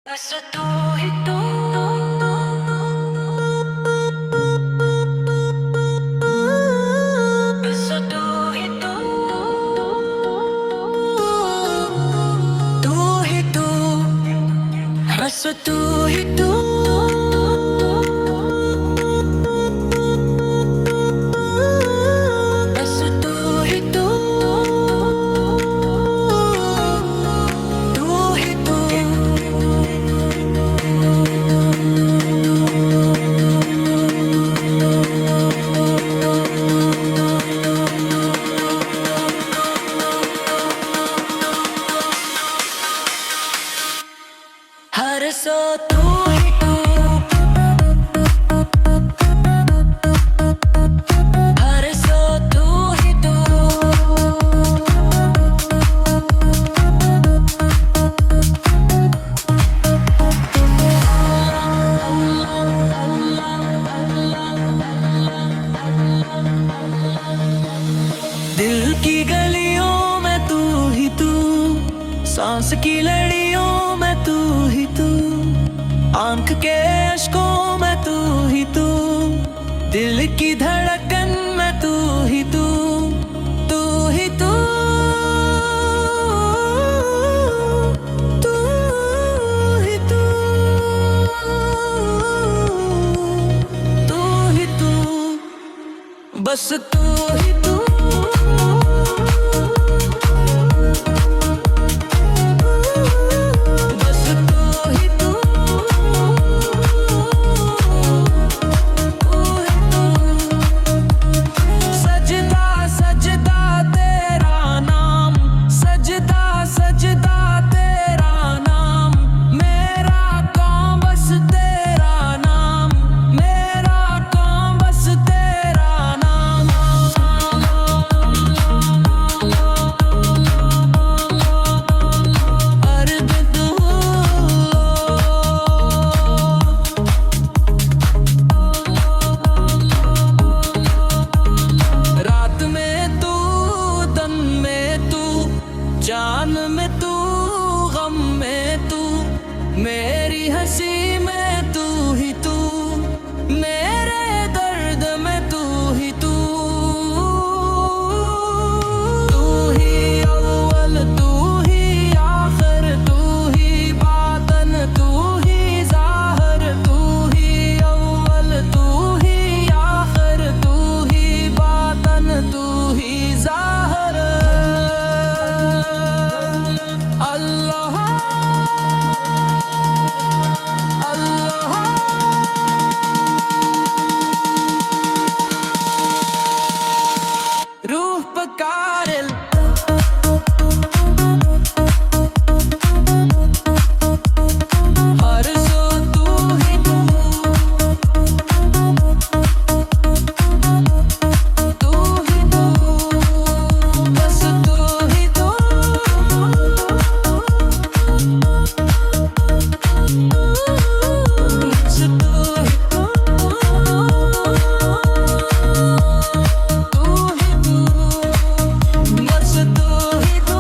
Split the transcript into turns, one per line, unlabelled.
बस तू ही तू बस तू ही तू बस तू ही तू बस तू ही तू तू ही तू हर सो तू ही तू हर सो तू ही तू दिल की गलियों में तू ही तू, सांस की लड़ियों में तू ही तू, आंख के अश्कों में तू ही तू, दिल की धड़कन में तू ही तू, तू ही तू, तू ही तू, तू ही तू, बस तू ही तू जान में तू, गम में तू, मेरी हंसी में तू ही तू, मेरे दर्द में तू ही तू, तू ही अव्वल तू ही आखिर, तू ही बातन तू ही ज़ाहिर, तू ही अव्वल तू ही आखिर, तू ही बातन तू ही ज़ाहिर। अल्लाह अल्लाह रूह पकारिल हर सो तू ही तू, तू ही तू, बस तू ही तू, बस तू ही तू, तू ही तू, बस तू ही तू।